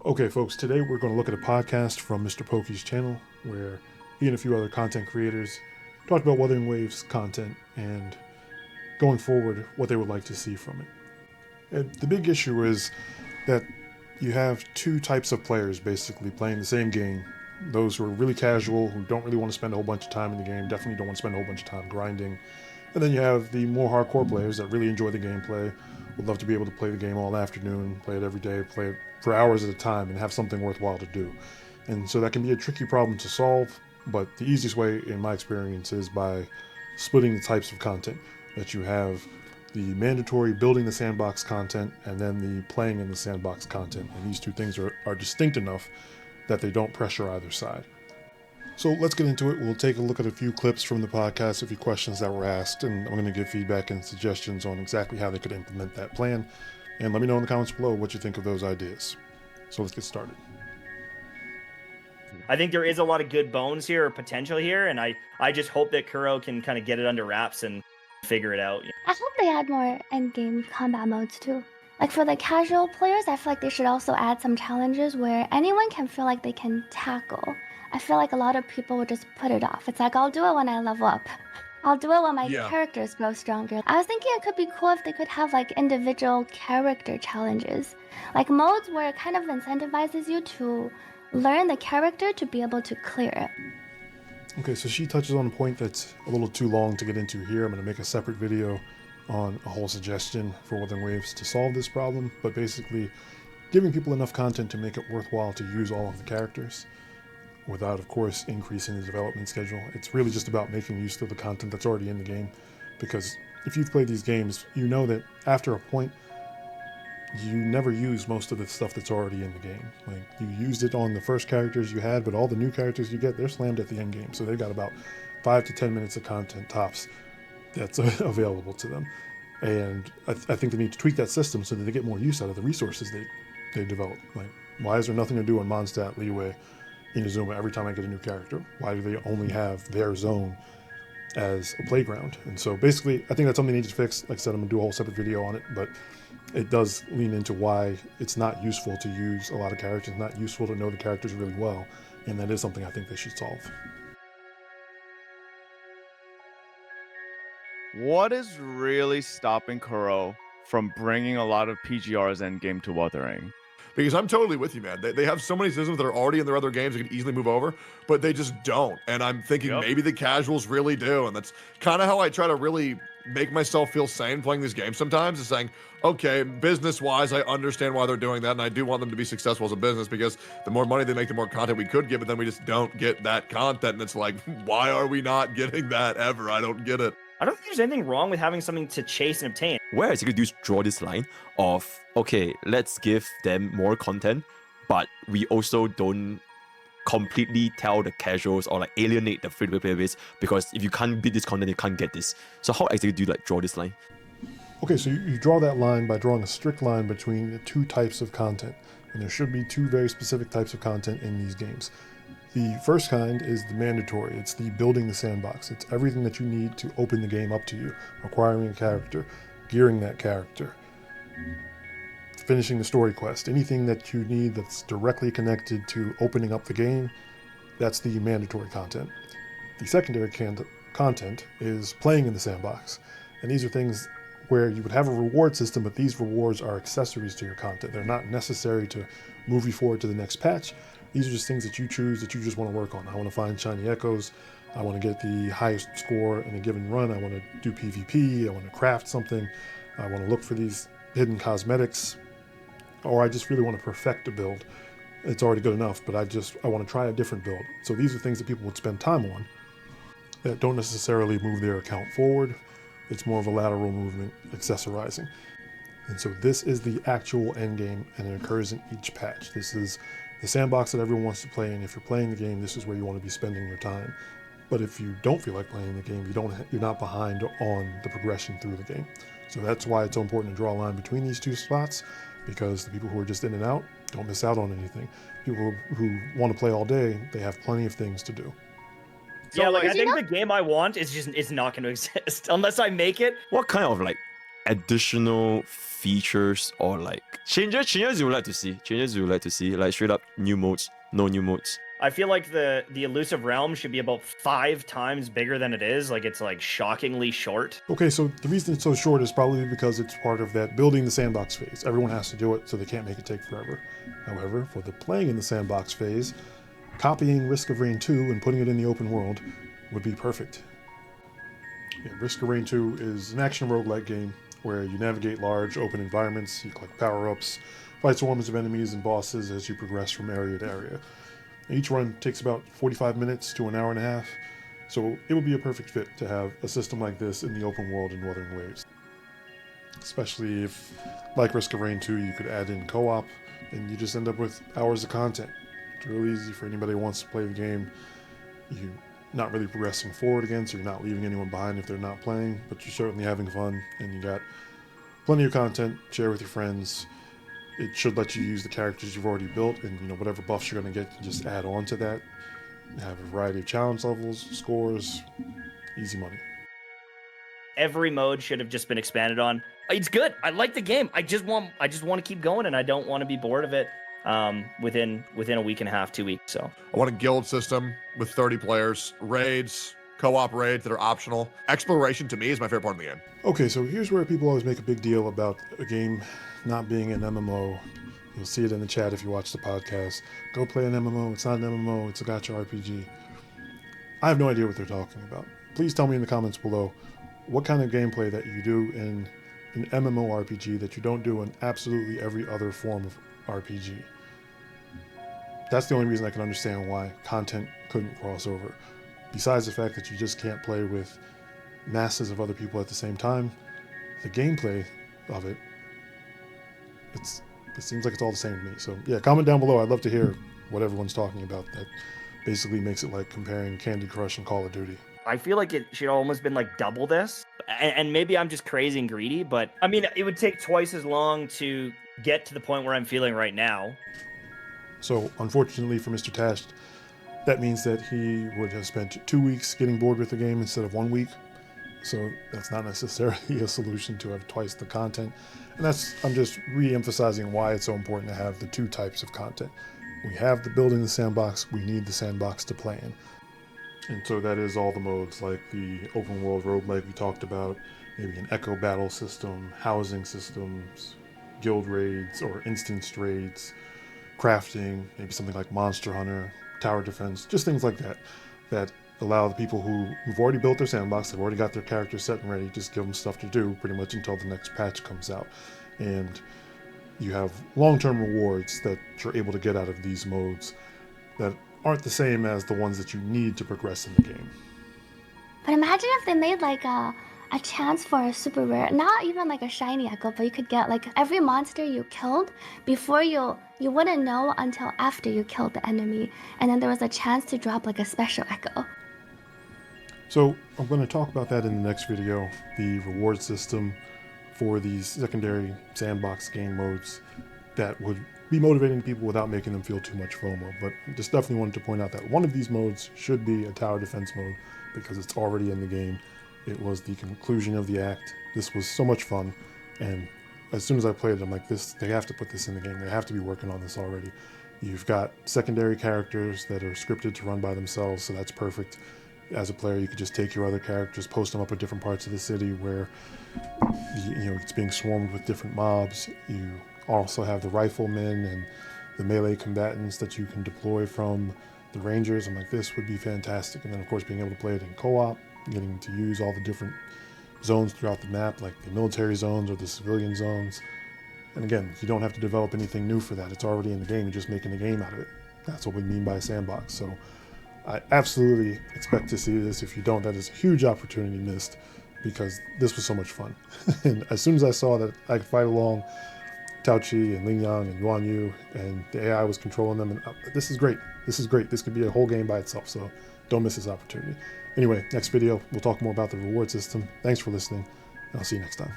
Okay, folks, today we're going to look at a podcast from MrPokke's channel where he and a few other content creators talked about Wuthering Waves content and going forward what they would like to see from it. And the big issue is that you have two types of players basically playing the same game. Those who are really casual, who don't really want to spend a whole bunch of time in the game, definitely don't want to spend a whole bunch of time grinding. And then you have the more hardcore players that really enjoy the gameplay, would love to be able to play the game all afternoon, play it every day, play it for hours at a time, and have something worthwhile to do. And so that can be a tricky problem to solve, but the easiest way, in my experience, is by splitting the types of content that you have: the mandatory building the sandbox content and then the playing in the sandbox content. And these two things are distinct enough that they don't pressure either side. So let's get into it. We'll take a look at a few clips from the podcast, a few questions that were asked, and I'm going to give feedback and suggestions on exactly how they could implement that plan. And let me know in the comments below what you think of those ideas. So let's get started. I think there is a lot of good bones here, or potential here, and I just hope that Kuro can kind of get it under wraps and figure it out. I hope they add more endgame combat modes too. Like for the casual players, I feel like they should also add some challenges where anyone can feel like they can tackle. I feel like a lot of people would just put it off. It's like, I'll do it when I level up. I'll do it when my characters grow stronger. I was thinking it could be cool if they could have like individual character challenges. Like modes where it kind of incentivizes you to learn the character to be able to clear it. Okay, so she touches on a point that's a little too long to get into here. I'm going to make a separate video on a whole suggestion for Wuthering Waves to solve this problem, but basically giving people enough content to make it worthwhile to use all of the characters without, of course, increasing the development schedule. It's really just about making use of the content that's already in the game, because if you've played these games, you know that after a point, you never use most of the stuff that's already in the game. Like, you used it on the first characters you had, but all the new characters you get, they're slammed at the end game. So they've got about 5 to 10 minutes of content tops that's available to them. And I think they need to tweak that system so that they get more use out of the resources they develop. Like, why is there nothing to do on Mondstadt, Leeway, Inazuma every time I get a new character? Why do they only have their zone as a playground? And so basically, I think that's something they need to fix. Like I said, I'm gonna do a whole separate video on it, but it does lean into why it's not useful to use a lot of characters, not useful to know the characters really well, and that is something I think they should solve. What is really stopping Kuro from bringing a lot of PGR's endgame to Wuthering? Because I'm totally with you, man. They have so many systems that are already in their other games that can easily move over, but they just don't. And I'm thinking maybe the casuals really do. And that's kind of how I try to really make myself feel sane playing these games sometimes, is saying, okay, business-wise, I understand why they're doing that, and I do want them to be successful as a business, because the more money they make, the more content we could get, but then we just don't get that content. And it's like, why are we not getting that ever? I don't get it. I don't think there's anything wrong with having something to chase and obtain. Whereas you could draw this line of, okay, let's give them more content, but we also don't completely tell the casuals or like alienate the free-to-play player base, because if you can't beat this content, you can't get this. So how exactly do you like draw this line? Okay, so you draw that line by drawing a strict line between the two types of content, and there should be two very specific types of content in these games. The first kind is the mandatory. It's the building the sandbox. It's everything that you need to open the game up to you: acquiring a character, gearing that character, finishing the story quest, anything that you need that's directly connected to opening up the game. That's the mandatory content. The secondary content is playing in the sandbox, and these are things where you would have a reward system, but these rewards are accessories to your content. They're not necessary to move you forward to the next patch. These are just things that you choose, that you just want to work on. I want to find shiny echoes. I want to get the highest score in a given run. I want to do PvP. I want to craft something. I want to look for these hidden cosmetics. Or I just really want to perfect a build. It's already good enough, but I want to try a different build. So these are things that people would spend time on that don't necessarily move their account forward. It's more of a lateral movement, accessorizing. And so this is the actual end game, and it occurs in each patch. This is the sandbox that everyone wants to play in. If you're playing the game, this is where you want to be spending your time. But if you don't feel like playing the game, you're not behind on the progression through the game. So that's why it's so important to draw a line between these two spots, because the people who are just in and out don't miss out on anything. People who want to play all day, they have plenty of things to do. So, yeah, like I think the game I want is not going to exist unless I make it. What kind of like additional features or like changes you would like to see, like straight up new modes, no new modes? I feel like the elusive realm should be about 5 times bigger than it is. Like it's like shockingly short. Okay, so the reason it's so short is probably because it's part of that building the sandbox phase. Everyone has to do it, so they can't make it take forever. However, for the playing in the sandbox phase, copying Risk of Rain 2 and putting it in the open world would be perfect. Yeah, Risk of Rain 2 is an action roguelike game where you navigate large open environments, you collect power-ups, fight swarms of enemies and bosses as you progress from area to area. Each run takes about 45 minutes to an hour and a half, so it would be a perfect fit to have a system like this in the open world in Wuthering Waves. Especially if, like Risk of Rain 2, you could add in co-op, and you just end up with hours of content. It's really easy for anybody who wants to play the game. You're not really progressing forward again, so you're not leaving anyone behind if they're not playing, but you're certainly having fun, and you got plenty of content, share with your friends. It should let you use the characters you've already built, and whatever buffs you're going to get, you just add on to that. Have a variety of challenge levels, scores, easy money. Every mode should have just been expanded on. It's good. I like the game. I just want to keep going, and I don't want to be bored of it within a week and a half, 2 weeks. So I want a guild system with 30 players, raids, co-op raids that are optional. Exploration to me is my favorite part of the game. Okay, so here's where people always make a big deal about a game not being an MMO. You'll see it in the chat if you watch the podcast. Go play an MMO. It's not an MMO. It's a gacha RPG. I have no idea what they're talking about. Please tell me in the comments below what kind of gameplay that you do in an MMO RPG that you don't do in absolutely every other form of RPG. That's the only reason I can understand why content couldn't cross over. Besides the fact that you just can't play with masses of other people at the same time, the gameplay of it, it seems like it's all the same to me. So yeah, comment down below. I'd love to hear what everyone's talking about that basically makes it like comparing Candy Crush and Call of Duty. I feel like it should almost been like double this. And maybe I'm just crazy and greedy, but I mean, it would take twice as long to get to the point where I'm feeling right now. So unfortunately for Mr. Tash, that means that he would have spent 2 weeks getting bored with the game instead of 1 week. So that's not necessarily a solution to have twice the content. And I'm just re-emphasizing why it's so important to have the 2 types of content. We have the building the sandbox, we need the sandbox to play in. And so that is all the modes, like the open world roguelike we talked about, maybe an echo battle system, housing systems, guild raids or instanced raids, crafting, maybe something like Monster Hunter, tower defense, just things like that, that allow the people who've already built their sandbox, they've already got their characters set and ready, just give them stuff to do pretty much until the next patch comes out. And you have long-term rewards that you're able to get out of these modes that aren't the same as the ones that you need to progress in the game. But imagine if they made like a chance for a super rare, not even like a shiny echo, but you could get like every monster you killed before you wouldn't know until after you killed the enemy, and then there was a chance to drop like a special echo. So I'm going to talk about that in the next video, the reward system for these secondary sandbox game modes that would be motivating people without making them feel too much FOMO. But just definitely wanted to point out that one of these modes should be a tower defense mode because it's already in the game. It was the conclusion of the act. This was so much fun, and as soon as I played it, I'm like, they have to put this in the game. They have to be working on this already. You've got secondary characters that are scripted to run by themselves, so that's perfect. As a player, you could just take your other characters, post them up at different parts of the city where it's being swarmed with different mobs. You also have the riflemen and the melee combatants that you can deploy from the rangers. I'm like, this would be fantastic. And then, of course, being able to play it in co-op, getting to use all the different zones throughout the map, like the military zones or the civilian zones. And again, you don't have to develop anything new for that. It's already in the game. You're just making a game out of it. That's what we mean by a sandbox. So I absolutely expect to see this. If you don't, that is a huge opportunity missed because this was so much fun. And as soon as I saw that I could fight along Tao-Chi and Ling Yang and Yuan Yu and the AI was controlling them, and this is great. This is great. This could be a whole game by itself. So don't miss this opportunity. Anyway, next video, we'll talk more about the reward system. Thanks for listening, and I'll see you next time.